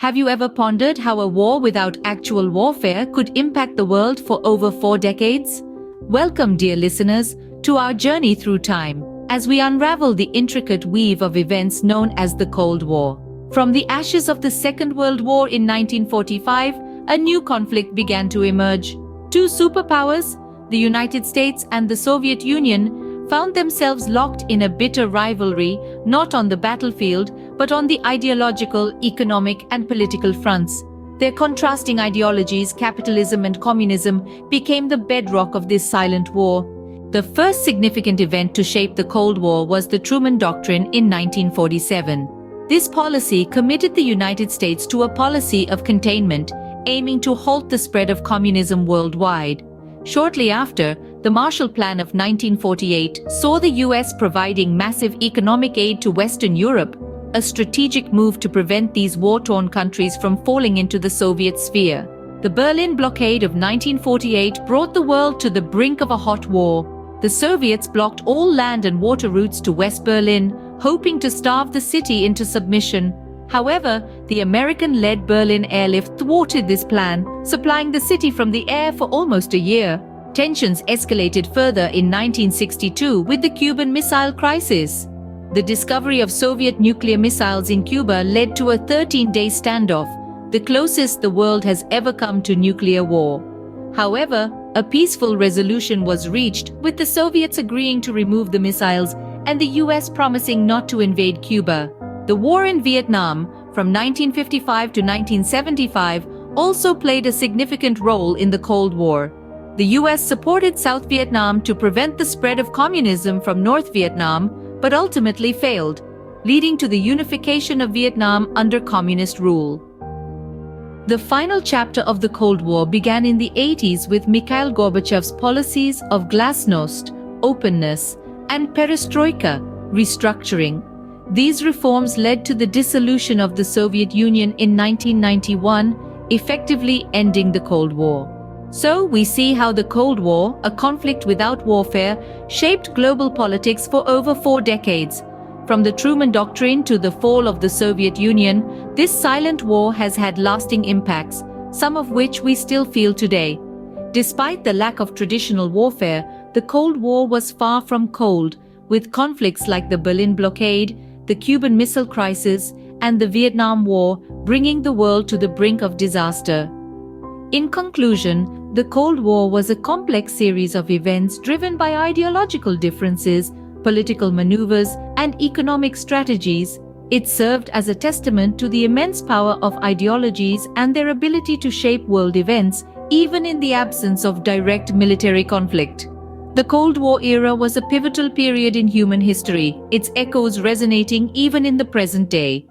Have you ever pondered how a war without actual warfare could impact the world for over 4 decades? Welcome, dear listeners, to our journey through time, as we unravel the intricate weave of events known as the Cold War. From the ashes of the Second World War in 1945, a new conflict began to emerge. Two superpowers, the United States and the Soviet Union, found themselves locked in a bitter rivalry, not on the battlefield, but on the ideological, economic, and political fronts. Their contrasting ideologies, capitalism and communism, became the bedrock of this silent war. The first significant event to shape the Cold War was the Truman Doctrine in 1947. This policy committed the United States to a policy of containment, aiming to halt the spread of communism worldwide. Shortly after, the Marshall Plan of 1948 saw the US providing massive economic aid to Western Europe, a strategic move to prevent these war-torn countries from falling into the Soviet sphere. The Berlin blockade of 1948 brought the world to the brink of a hot war. The Soviets blocked all land and water routes to West Berlin, hoping to starve the city into submission. However, the American-led Berlin airlift thwarted this plan, supplying the city from the air for almost a year. Tensions escalated further in 1962 with the Cuban Missile Crisis. The discovery of Soviet nuclear missiles in Cuba led to a 13-day standoff, the closest the world has ever come to nuclear war. However, a peaceful resolution was reached, with the Soviets agreeing to remove the missiles and the US promising not to invade Cuba. The war in Vietnam, from 1955 to 1975, also played a significant role in the Cold War. The US supported South Vietnam to prevent the spread of communism from North Vietnam, but ultimately failed, leading to the unification of Vietnam under communist rule. The final chapter of the Cold War began in the 80s with Mikhail Gorbachev's policies of glasnost, openness, and perestroika, restructuring. These reforms led to the dissolution of the Soviet Union in 1991, effectively ending the Cold War. So we see how the Cold War, a conflict without warfare, shaped global politics for over 4 decades. From the Truman Doctrine to the fall of the Soviet Union, this silent war has had lasting impacts, some of which we still feel today. Despite the lack of traditional warfare, the Cold War was far from cold, with conflicts like the Berlin blockade, the Cuban Missile Crisis, and the Vietnam War bringing the world to the brink of disaster. In conclusion, the Cold War was a complex series of events driven by ideological differences, political maneuvers, and economic strategies. It served as a testament to the immense power of ideologies and their ability to shape world events, even in the absence of direct military conflict. The Cold War era was a pivotal period in human history, its echoes resonating even in the present day.